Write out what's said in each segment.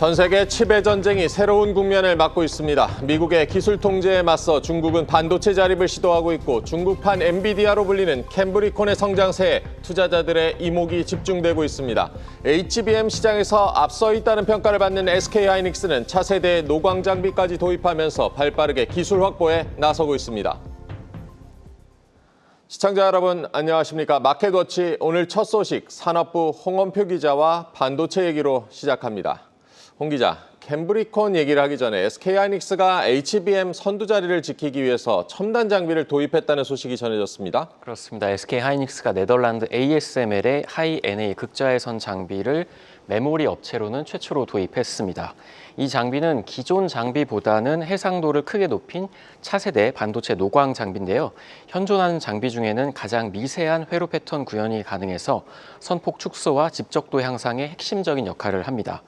전 세계 칩의 전쟁이 새로운 국면을 맞고 있습니다. 미국의 기술 통제에 맞서 중국은 반도체 자립을 시도하고 있고 중국판 엔비디아로 불리는 캠브리콘의 성장세에 투자자들의 이목이 집중되고 있습니다. HBM 시장에서 앞서 있다는 평가를 받는 SK하이닉스는 차세대 노광 장비까지 도입하면서 발빠르게 기술 확보에 나서고 있습니다. 시청자 여러분 안녕하십니까. 마켓워치 오늘 첫 소식 산업부 홍원표 기자와 반도체 얘기로 시작합니다. 홍 기자, 캠브리콘 얘기를 하기 전에 SK하이닉스가 HBM 선두 자리를 지키기 위해서 첨단 장비를 도입했다는 소식이 전해졌습니다. 그렇습니다. SK하이닉스가 네덜란드 ASML의 하이-NA 극자외선 장비를 메모리 업체로는 최초로 도입했습니다. 이 장비는 기존 장비보다는 해상도를 크게 높인 차세대 반도체 노광 장비인데요. 현존하는 장비 중에는 가장 미세한 회로 패턴 구현이 가능해서 선폭 축소와 집적도 향상에 핵심적인 역할을 합니다.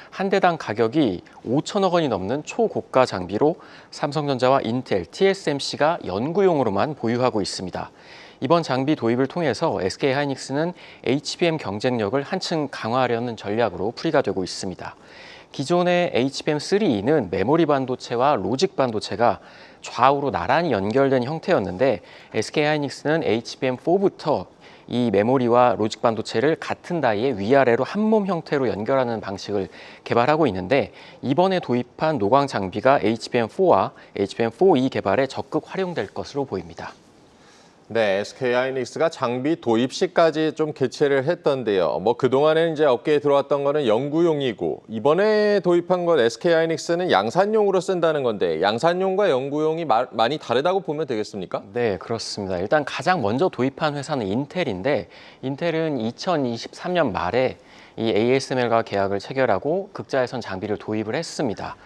한 대당 가격이 5천억 원이 넘는 초고가 장비로 삼성전자와 인텔, TSMC가 연구용으로만 보유하고 있습니다. 이번 장비 도입을 통해서 SK하이닉스는 HBM 경쟁력을 한층 강화하려는 전략으로 풀이가 되고 있습니다. 기존의 HBM3E는 메모리 반도체와 로직 반도체가 좌우로 나란히 연결된 형태였는데 SK하이닉스는 HBM4부터 이 메모리와 로직 반도체를 같은 다이에 위아래로 한 몸 형태로 연결하는 방식을 개발하고 있는데 이번에 도입한 노광 장비가 HBM4와 HBM4E 개발에 적극 활용될 것으로 보입니다. 네, SK하이닉스가 장비 도입 시까지 좀 개최를 했던데요. 그동안에 이제 업계에 들어왔던 거는 연구용이고 이번에 도입한 건 SK하이닉스는 양산용으로 쓴다는 건데 양산용과 연구용이 많이 다르다고 보면 되겠습니까? 네, 그렇습니다. 일단 가장 먼저 도입한 회사는 인텔인데 인텔은 2023년 말에 이 ASML과 계약을 체결하고 극자외선 장비를 도입을 했습니다.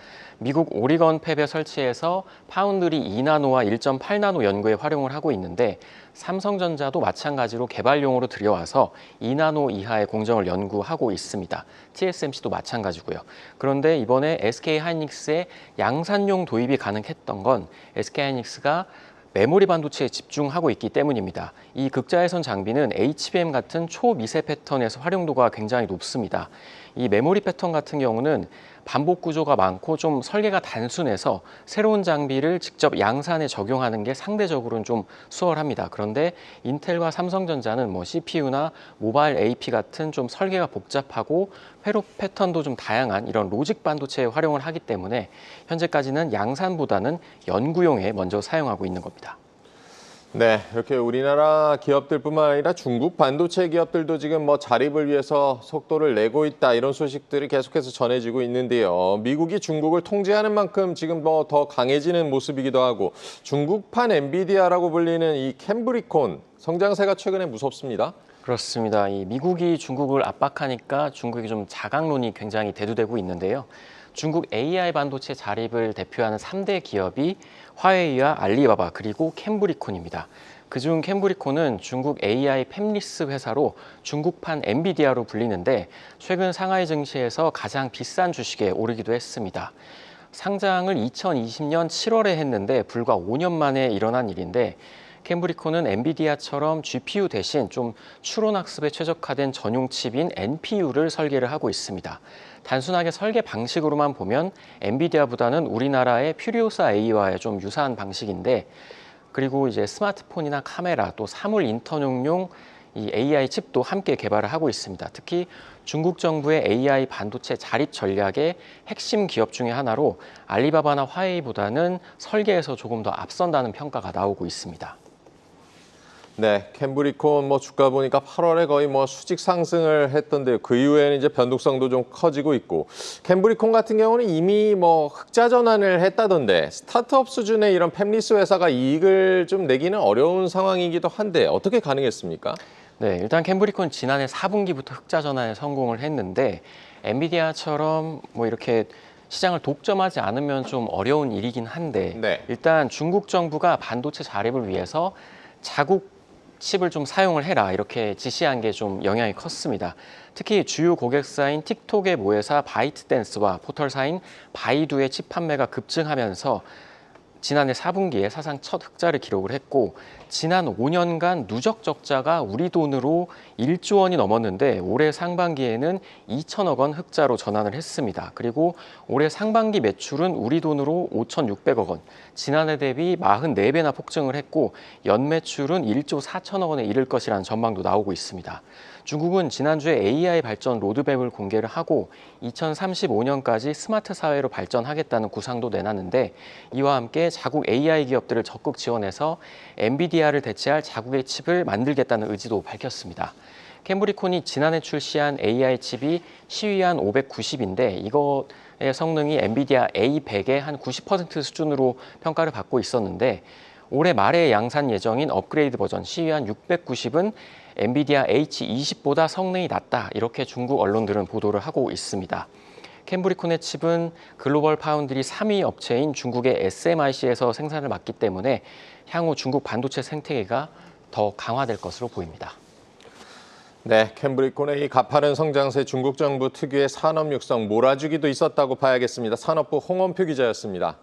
미국 오리건 팹에 설치해서 파운드리 2나노와 1.8나노 연구에 활용을 하고 있는데 삼성전자도 마찬가지로 개발용으로 들여와서 2나노 이하의 공정을 연구하고 있습니다. TSMC도 마찬가지고요. 그런데 이번에 SK하이닉스의 양산용 도입이 가능했던 건 SK하이닉스가 메모리 반도체에 집중하고 있기 때문입니다. 이 극자외선 장비는 HBM 같은 초미세 패턴에서 활용도가 굉장히 높습니다. 이 메모리 패턴 같은 경우는 반복 구조가 많고 좀 설계가 단순해서 새로운 장비를 직접 양산에 적용하는 게 상대적으로는 좀 수월합니다. 그런데 인텔과 삼성전자는 CPU나 모바일 AP 같은 좀 설계가 복잡하고 회로 패턴도 좀 다양한 이런 로직 반도체에 활용을 하기 때문에 현재까지는 양산보다는 연구용에 먼저 사용하고 있는 겁니다. 네, 이렇게 우리나라 기업들뿐만 아니라 중국 반도체 기업들도 지금 자립을 위해서 속도를 내고 있다 이런 소식들이 계속해서 전해지고 있는데요. 미국이 중국을 통제하는 만큼 지금 더 강해지는 모습이기도 하고 중국판 엔비디아라고 불리는 이 캠브리콘 성장세가 최근에 무섭습니다. 그렇습니다. 이 미국이 중국을 압박하니까 중국이 좀 자강론이 굉장히 대두되고 있는데요. 중국 AI 반도체 자립을 대표하는 3대 기업이 화웨이와 알리바바 그리고 캠브리콘입니다. 그중 캠브리콘은 중국 AI 팹리스 회사로 중국판 엔비디아로 불리는데 최근 상하이 증시에서 가장 비싼 주식에 오르기도 했습니다. 상장을 2020년 7월에 했는데 불과 5년 만에 일어난 일인데 캠브리콘은 엔비디아처럼 GPU 대신 좀 추론학습에 최적화된 전용 칩인 NPU를 설계를 하고 있습니다. 단순하게 설계 방식으로만 보면 엔비디아보다는 우리나라의 퓨리오사 A와의 좀 유사한 방식인데 그리고 이제 스마트폰이나 카메라 또 사물 인터넷용 이 AI 칩도 함께 개발을 하고 있습니다. 특히 중국 정부의 AI 반도체 자립 전략의 핵심 기업 중에 하나로 알리바바나 화웨이보다는 설계에서 조금 더 앞선다는 평가가 나오고 있습니다. 네, 캠브리콘 주가 보니까 8월에 거의 수직 상승을 했던데요. 그 이후에는 이제 변동성도 좀 커지고 있고 캠브리콘 같은 경우는 이미 흑자 전환을 했다던데 스타트업 수준의 이런 팹리스 회사가 이익을 좀 내기는 어려운 상황이기도 한데 어떻게 가능했습니까? 네, 일단 캠브리콘 지난해 4분기부터 흑자 전환에 성공을 했는데 엔비디아처럼 이렇게 시장을 독점하지 않으면 좀 어려운 일이긴 한데 네. 일단 중국 정부가 반도체 자립을 위해서 자국 칩을 좀 사용을 해라 이렇게 지시한 게 좀 영향이 컸습니다. 특히 주요 고객사인 틱톡의 모회사 바이트댄스와 포털사인 바이두의 칩 판매가 급증하면서 지난해 4분기에 사상 첫 흑자를 기록을 했고 지난 5년간 누적 적자가 우리 돈으로 1조 원이 넘었는데 올해 상반기에는 2천억 원 흑자로 전환을 했습니다. 그리고 올해 상반기 매출은 우리 돈으로 5,600억 원, 지난해 대비 44배나 폭증을 했고 연매출은 1조 4천억 원에 이를 것이라는 전망도 나오고 있습니다. 중국은 지난주에 AI 발전 로드맵을 공개를 하고 2035년까지 스마트 사회로 발전하겠다는 구상도 내놨는데 이와 함께 자국 AI 기업들을 적극 지원해서 엔비디아를 대체할 자국의 칩을 만들겠다는 의지도 밝혔습니다. 캠브리콘이 지난해 출시한 AI 칩이 시위한 590인데 이것의 성능이 엔비디아 A100의 한 90% 수준으로 평가를 받고 있었는데 올해 말에 양산 예정인 업그레이드 버전 시위한 690은 엔비디아 H20보다 성능이 낮다 이렇게 중국 언론들은 보도를 하고 있습니다. 캠브리콘의 칩은 글로벌 파운드리 3위 업체인 중국의 SMIC에서 생산을 맡기 때문에 향후 중국 반도체 생태계가 더 강화될 것으로 보입니다. 네, 캠브리콘의 이 가파른 성장세 중국 정부 특유의 산업 육성 몰아주기도 있었다고 봐야겠습니다. 산업부 홍원표 기자였습니다.